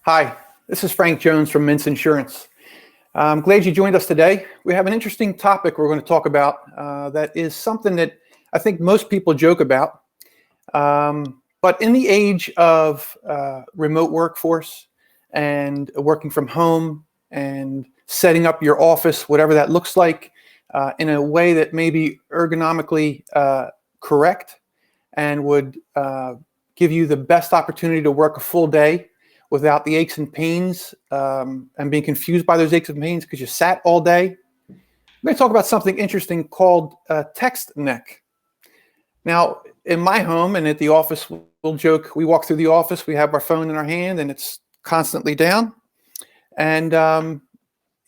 Hi, this is Frank Jones from Mintz Insurance. I'm glad you joined us today. We have an interesting topic we're going to talk about that is something that I think most people joke about. But in the age of remote workforce and working from home and setting up your office, whatever that looks like, in a way that may be ergonomically correct and would give you the best opportunity to work a full day without the aches and pains and being confused by those aches and pains because you sat all day. I'm going to talk about something interesting called text neck. Now, in my home and at the office, we'll joke, we walk through the office, we have our phone in our hand and it's constantly down. And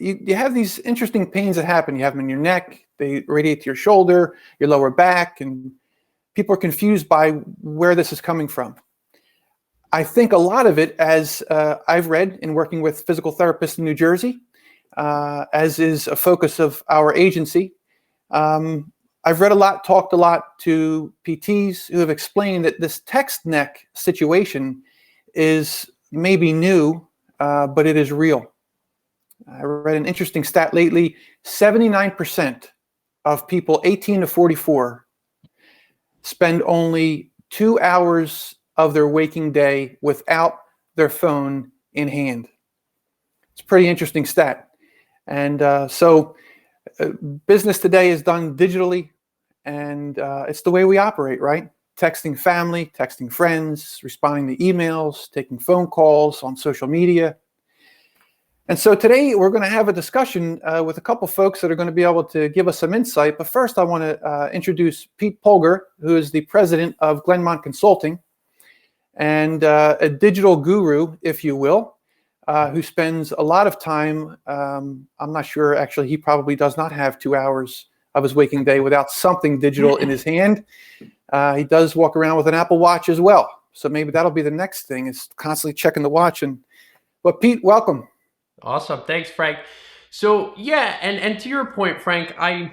you have these interesting pains that happen. You have them in your neck, they radiate to your shoulder, your lower back, and people are confused by where this is coming from. I think a lot of it, as I've read in working with physical therapists in New Jersey, as is a focus of our agency, I've read a lot, talked a lot to PTs who have explained that this text neck situation is maybe new, but it is real. I read an interesting stat lately. 79% of people 18 to 44 spend only 2 hours of their waking day without their phone in hand. It's a pretty interesting stat. And so business today is done digitally, and it's the way we operate, right? Texting family, texting friends, responding to emails, taking phone calls on social media. And so today we're going to have a discussion with a couple folks that are going to be able to give us some insight. But first I want to introduce Pete Polgar, who is the president of Glenmont Consulting and a digital guru, if you will, who spends a lot of time. I'm not sure, actually, he probably does not have 2 hours of his waking day without something digital in his hand. He does walk around with an Apple Watch as well. So maybe that'll be the next thing, is constantly checking the watch. But Pete, welcome. Awesome. Thanks, Frank. So yeah, and to your point, Frank, I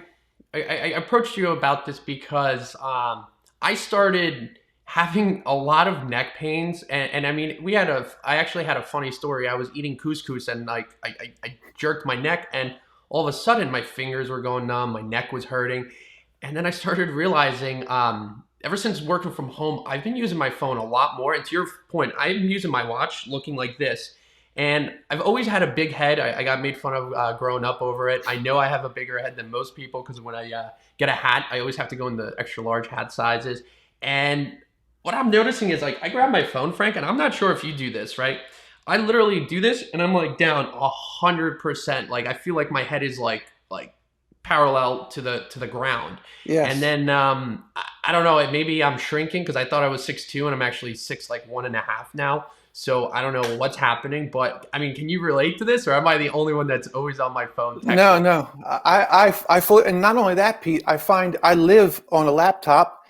approached you about this because I started having a lot of neck pains, and I mean, I actually had a funny story. I was eating couscous and I jerked my neck, and all of a sudden my fingers were going numb, my neck was hurting, and then I started realizing ever since working from home, I've been using my phone a lot more. And to your point, I've been using my watch looking like this. And I've always had a big head. I got made fun of growing up over it. I know I have a bigger head than most people because when I get a hat, I always have to go in the extra large hat sizes. And what I'm noticing is, like, I grab my phone, Frank, and I'm not sure if you do this, right? I literally do this and I'm like down 100%. Like, I feel like my head is like parallel to the ground. Yes. And then I don't know, maybe I'm shrinking because I thought I was 6'2" and I'm actually 6'1.5" now. So I don't know what's happening, but I mean, can you relate to this, or am I the only one that's always on my phone texting? No. I fully, and not only that, Pete, I find I live on a laptop,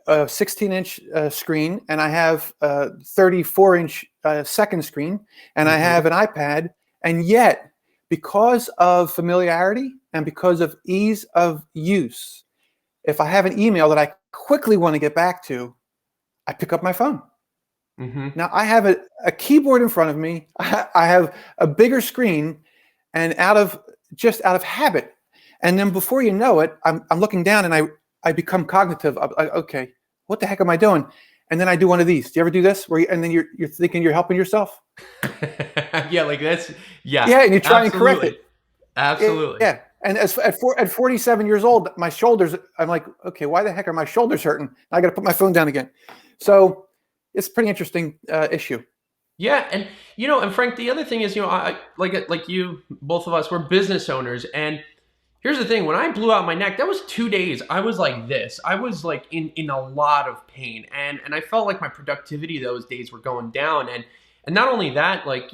a 16-inch screen, and I have a 34-inch second screen, and I have an iPad, and yet, because of familiarity and because of ease of use, if I have an email that I quickly want to get back to, I pick up my phone. Now I have a keyboard in front of me. I have a bigger screen, and out of habit, and then before you know it, I'm looking down and I become cognitive. Okay, what the heck am I doing? And then I do one of these. Do you ever do this? And then you're thinking you're helping yourself? Yeah, like that's Yeah, and you try and correct it. Absolutely. Yeah. And at 47 years old, my shoulders. I'm like, okay, why the heck are my shoulders hurting? I got to put my phone down again. So it's a pretty interesting issue. Yeah, and and Frank, the other thing is, I like you, both of us, we're business owners, and here's the thing: when I blew out my neck, that was 2 days. I was like this. I was like in a lot of pain, and I felt like my productivity those days were going down, and not only that, like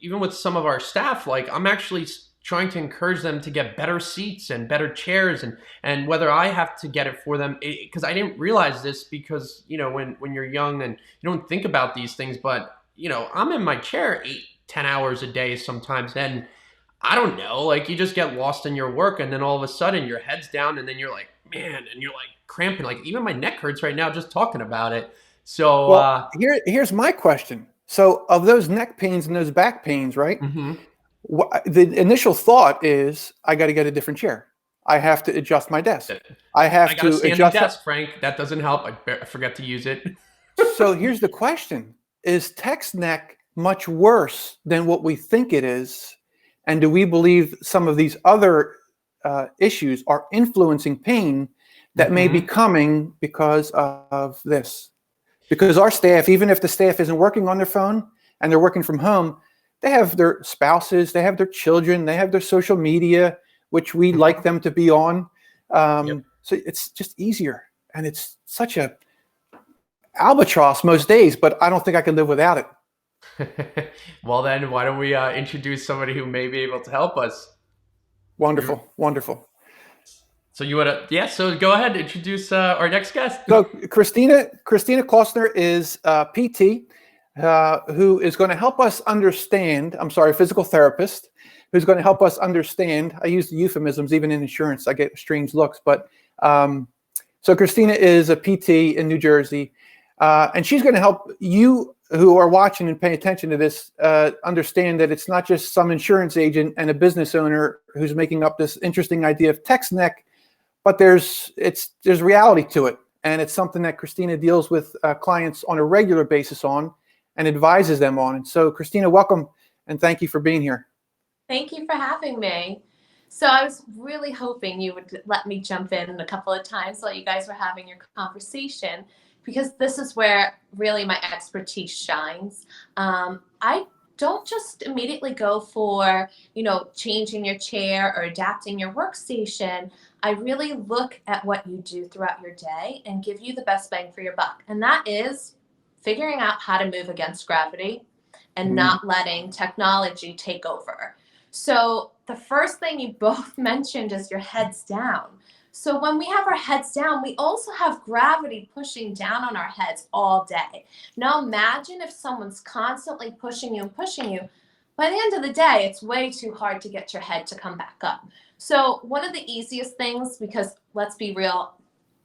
even with some of our staff, like I'm actually trying to encourage them to get better seats and better chairs, and whether I have to get it for them, because I didn't realize this, because when you're young and you don't think about these things, but I'm in my chair 8-10 hours a day sometimes, and I don't know, like, you just get lost in your work, and then all of a sudden your head's down, and then you're like, man, and you're like cramping. Like, even my neck hurts right now just talking about it. So well, here's my question. So of those neck pains and those back pains, right? Mm-hmm. The initial thought is, I got to get a different chair. I have to adjust my desk. I have I got a to standing adjust. desk, Frank. That doesn't help. I forget to use it. So here's the question. Is text neck much worse than what we think it is? And do we believe some of these other issues are influencing pain that may be coming because of this? Because our staff, even if the staff isn't working on their phone and they're working from home, they have their spouses, they have their children, they have their social media, which we like them to be on. So it's just easier. And it's such a albatross most days, but I don't think I can live without it. Well, then why don't we introduce somebody who may be able to help us? Wonderful, wonderful. So you want to, yeah, so go ahead, introduce our next guest. So Christina Klausner is a PT who is going to help us understand, physical therapist, who's going to help us understand, I use the euphemisms even in insurance, I get strange looks, but so Christina is a PT in New Jersey, and she's going to help you who are watching and paying attention to this understand that it's not just some insurance agent and a business owner who's making up this interesting idea of text neck, but there's reality to it, and it's something that Christina deals with clients on a regular basis on and advises them on. And so, Christina, welcome, and thank you for being here. Thank you for having me. So I was really hoping you would let me jump in a couple of times while you guys were having your conversation, because this is where really my expertise shines. I don't just immediately go for, changing your chair or adapting your workstation. I really look at what you do throughout your day and give you the best bang for your buck. And that is figuring out how to move against gravity and not letting technology take over. So the first thing you both mentioned is your heads down. So when we have our heads down, we also have gravity pushing down on our heads all day. Now imagine if someone's constantly pushing you and pushing you. By the end of the day, it's way too hard to get your head to come back up. So one of the easiest things, because let's be real,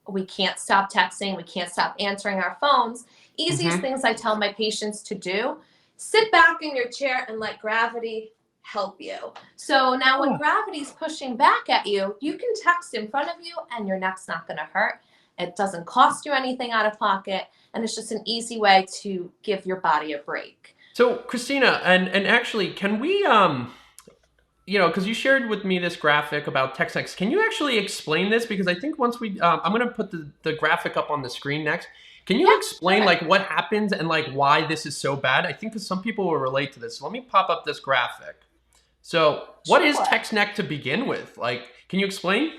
we can't stop texting, we can't stop answering our phones. Easiest things I tell my patients to do, sit back in your chair and let gravity help you. So now when gravity's pushing back at you, you can text in front of you and your neck's not going to hurt. It doesn't cost you anything out of pocket, and it's just an easy way to give your body a break. So Christina, and actually, can we, because you shared with me this graphic about text next, can you actually explain this? Because I think once we, I'm going to put the graphic up on the screen next. Can you explain what happens and why this is so bad? I think because some people will relate to this. So let me pop up this graphic. So what is text neck to begin with? Can you explain?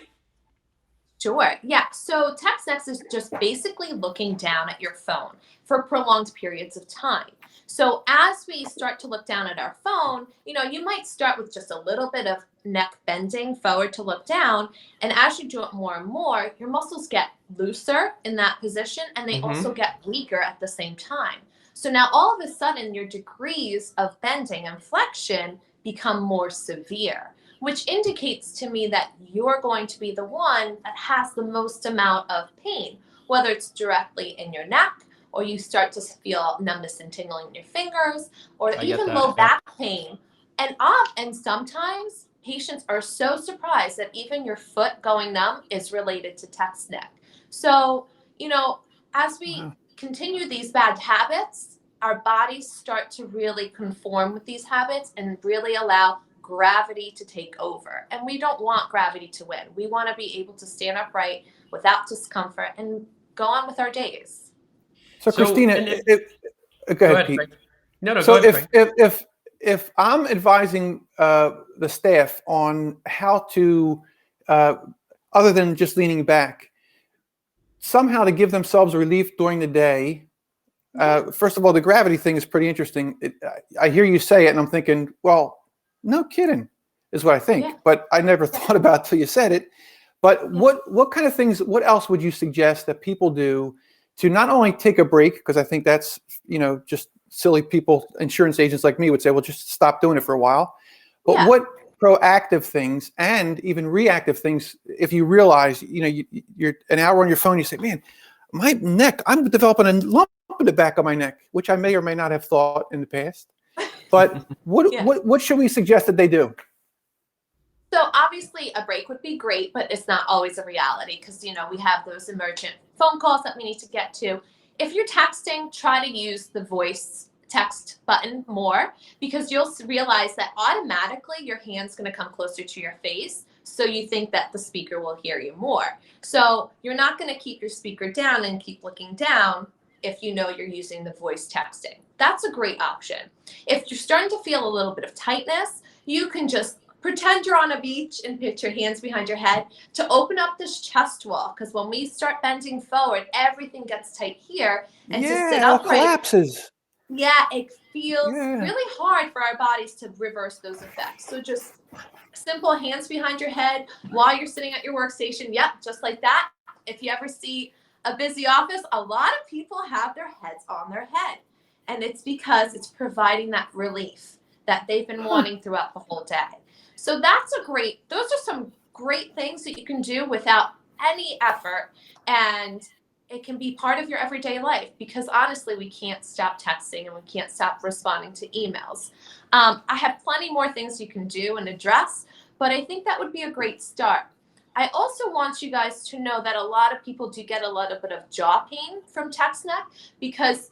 Sure. Yeah. So text neck is just basically looking down at your phone for prolonged periods of time. So as we start to look down at our phone, you might start with just a little bit of neck bending forward to look down. And as you do it more and more, your muscles get looser in that position, and they also get weaker at the same time. So now all of a sudden your degrees of bending and flexion become more severe, which indicates to me that you're going to be the one that has the most amount of pain, whether it's directly in your neck, or you start to feel numbness and tingling in your fingers, or even low back pain. And sometimes patients are so surprised that even your foot going numb is related to text neck. So, as we continue these bad habits, our bodies start to really conform with these habits and really allow gravity to take over. And we don't want gravity to win. We want to be able to stand upright without discomfort and go on with our days. So Christina, go ahead, Pete. No, so go ahead, if I'm advising the staff on how to, other than just leaning back, somehow to give themselves relief during the day. First of all, the gravity thing is pretty interesting. I hear you say it, and I'm thinking, well, no kidding, is what I think. But I never thought about it till you said it. But what kind of things? What else would you suggest that people do to not only take a break? Because I think that's just silly people, insurance agents like me would say, well, just stop doing it for a while. But what proactive things and even reactive things, if you realize you're an hour on your phone, you say, man, my neck, I'm developing a lump in the back of my neck, which I may or may not have thought in the past. But Yeah. what should we suggest that they do? So obviously a break would be great, but it's not always a reality because, you know, we have those emergent phone calls that we need to get to. If you're texting, try to use the voice text button more because you'll realize that automatically your hand's going to come closer to your face. So you think that the speaker will hear you more. So you're not going to keep your speaker down and keep looking down if you know you're using the voice texting. That's a great option. If you're starting to feel a little bit of tightness, you can just pretend you're on a beach and put your hands behind your head to open up this chest wall. Because when we start bending forward, everything gets tight here. And to sit It all upright, collapses. yeah, it feels Yeah. really hard for our bodies to reverse those effects. So just simple hands behind your head while you're sitting at your workstation. Yep, just like that. If you ever see a busy office, a lot of people have their heads on their head. And it's because it's providing that relief that they've been wanting throughout the whole day. So those are some great things that you can do without any effort. And it can be part of your everyday life because honestly, we can't stop texting and we can't stop responding to emails. I have plenty more things you can do and address, but I think that would be a great start. I also want you guys to know that a lot of people do get a little bit of jaw pain from text neck because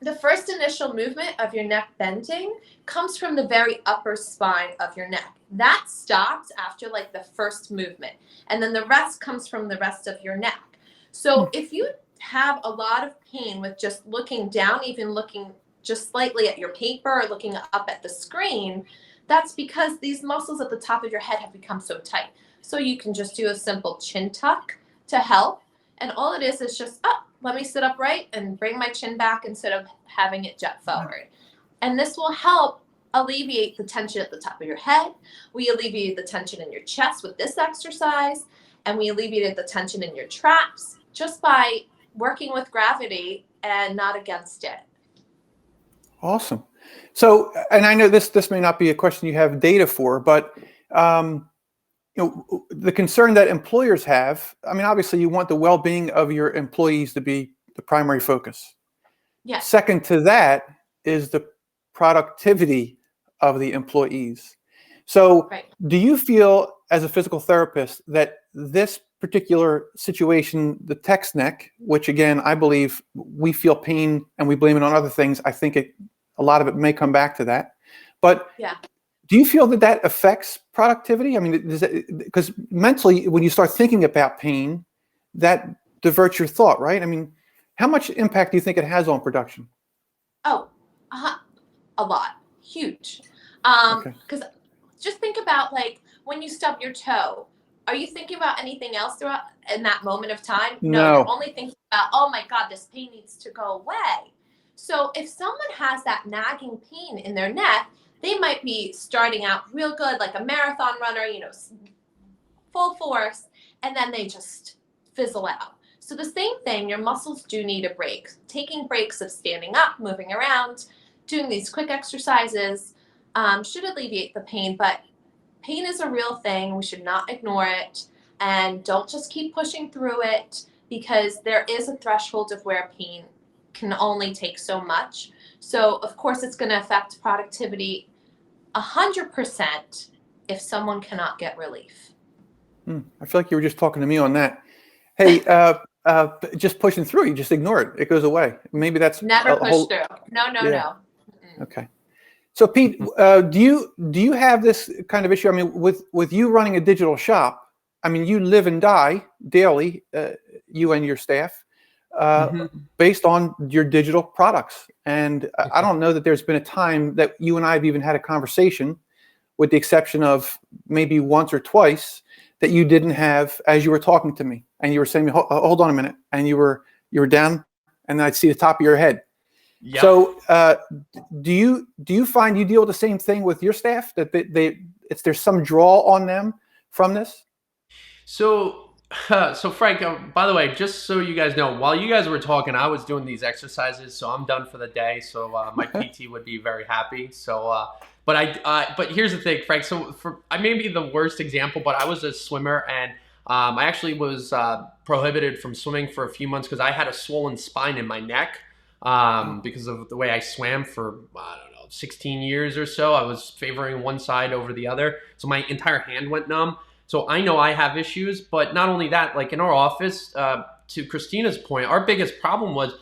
the first initial movement of your neck bending comes from the very upper spine of your neck. That stops after like the first movement, and then the rest comes from the rest of your neck. So if you have a lot of pain with just looking down, even looking just slightly at your paper or looking up at the screen, that's because these muscles at the top of your head have become so tight. So you can just do a simple chin tuck to help. And all it is just, let me sit upright and bring my chin back instead of having it jet forward. And this will help alleviate the tension at the top of your head. We alleviate the tension in your chest with this exercise. And we alleviated the tension in your traps just by working with gravity and not against it. Awesome. So, and I know this may not be a question you have data for, but the concern that employers have, I mean, obviously you want the well-being of your employees to be the primary focus. Yes. Second to that is the productivity of the employees. So do you feel as a physical therapist that this particular situation, the text neck, which again, I believe we feel pain and we blame it on other things. I think a lot of it may come back to that, but do you feel that affects productivity? I mean, because mentally, when you start thinking about pain, that diverts your thought, right? I mean, how much impact do you think it has on production? Oh, a lot. Huge. Because just think about like when you stub your toe, are you thinking about anything else throughout in that moment of time? No, you're only thinking about, oh my God, this pain needs to go away. So if someone has that nagging pain in their neck, they might be starting out real good, like a marathon runner, full force, and then they just fizzle out. So the same thing, your muscles do need a break. Taking breaks of standing up, moving around, doing these quick exercises should alleviate the pain, but pain is a real thing. We should not ignore it, and don't just keep pushing through it because there is a threshold of where pain can only take so much. So of course it's going to affect productivity 100% if someone cannot get relief. I feel like you were just talking to me on that. Hey, just pushing through, you just ignore it. It goes away. Maybe that's never push through. No. Okay. So Pete, do you have this kind of issue? I mean, with you running a digital shop, I mean, you live and die daily, you and your staff, based on your digital products. And I don't know that there's been a time that you and I have even had a conversation, with the exception of maybe once or twice, that you didn't have as you were talking to me and you were saying, hold on a minute, and you were down, and I'd see the top of your head. Yep. So do you find you deal with the same thing with your staff, that there's some draw on them from this? So Frank, by the way, just so you guys know, while you guys were talking, I was doing these exercises, so I'm done for the day. So my PT would be very happy. So, but here's the thing, Frank. So I may be the worst example, but I was a swimmer, and I actually was prohibited from swimming for a few months because I had a swollen spine in my neck. because of the way I swam for, I don't know, 16 years or so. I was favoring one side over the other. So my entire hand went numb. So I know I have issues, but not only that, like in our office, to Christina's point, our biggest problem was,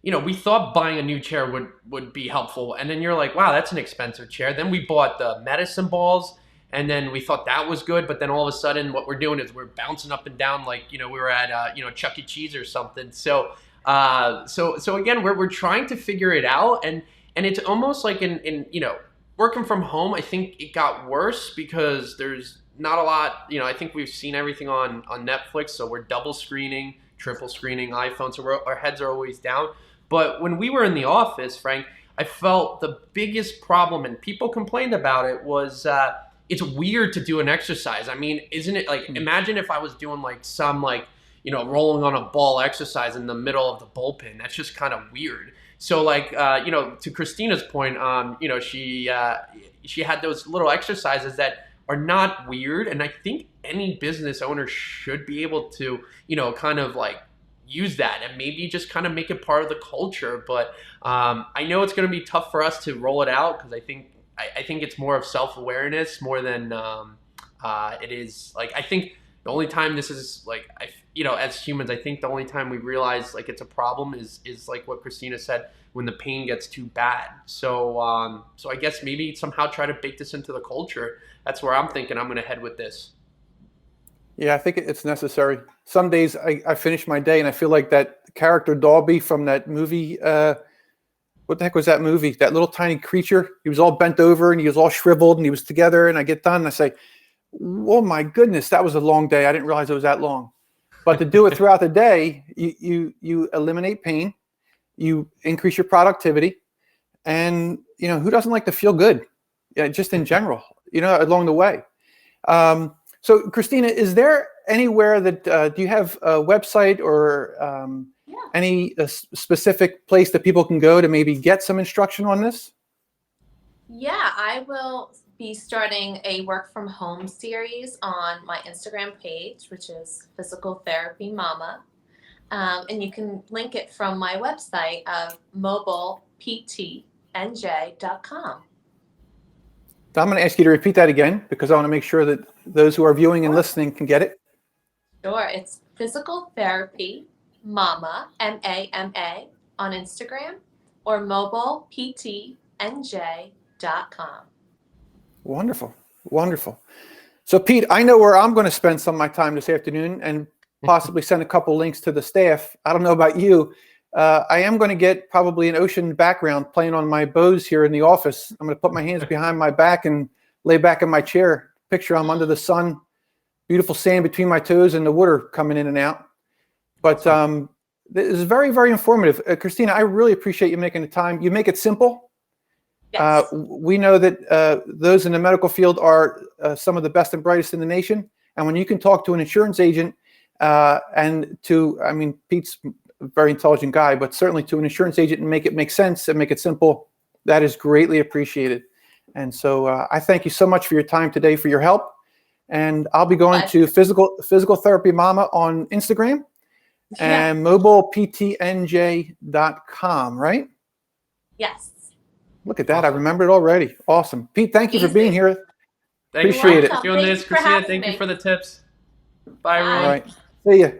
we thought buying a new chair would be helpful. And then you're like, wow, that's an expensive chair. Then we bought the medicine balls, and then we thought that was good. But then all of a sudden what we're doing is we're bouncing up and down like, we were at, Chuck E. Cheese or something. So again, we're trying to figure it out. And it's almost like in working from home, I think it got worse because there's not a lot, I think we've seen everything on Netflix. So we're double screening, triple screening iPhone. So our heads are always down. But when we were in the office, Frank, I felt the biggest problem, and people complained about it, was it's weird to do an exercise. I mean, isn't it like, imagine if I was doing like some rolling on a ball exercise in the middle of the bullpen. That's just kind of weird. So like, to Christina's point, she had those little exercises that are not weird. And I think any business owner should be able to, kind of like use that and maybe just kind of make it part of the culture. But I know it's going to be tough for us to roll it out because I think it's more of self-awareness more than it is like, I think the only time this is like, as humans, I think the only time we realize like it's a problem is like what Christina said, when the pain gets too bad. So I guess maybe somehow try to bake this into the culture. That's where I'm thinking I'm going to head with this. Yeah, I think it's necessary. Some days I finish my day and I feel like that character Dalby from that movie. What the heck was that movie? That little tiny creature. He was all bent over and he was all shriveled and he was together. And I get done and I say, oh my goodness, that was a long day. I didn't realize it was that long. But to do it throughout the day, you eliminate pain, you increase your productivity, and who doesn't like to feel good? Yeah, just in general, along the way. So, Christina, is there anywhere that do you have a website or any specific place that people can go to maybe get some instruction on this? Yeah, I will be starting a work from home series on my Instagram page, which is Physical Therapy Mama. And you can link it from my website of mobileptnj.com. I'm going to ask you to repeat that again because I want to make sure that those who are viewing and listening can get it. Sure. It's Physical Therapy Mama, MAMA, on Instagram, or mobileptnj.com. Wonderful. Wonderful. So, Pete, I know where I'm going to spend some of my time this afternoon and possibly send a couple links to the staff. I don't know about you. I am going to get probably an ocean background playing on my bows here in the office. I'm going to put my hands behind my back and lay back in my chair. Picture I'm under the sun, beautiful sand between my toes and the water coming in and out. But this is very, very informative. Christina, I really appreciate you making the time. You make it simple. Yes. We know that those in the medical field are some of the best and brightest in the nation. And when you can talk to an insurance agent Pete's a very intelligent guy, but certainly to an insurance agent and make it make sense and make it simple, that is greatly appreciated. And so I thank you so much for your time today, for your help. And I'll be going to Physical Therapy Mama on Instagram and mobileptnj.com, right? Yes. Look at that. Awesome. I remembered already. Awesome. Pete, thank you for being here. Appreciate it. Doing this, Christina. Thank you for the tips. Bye, everyone. All right. See ya.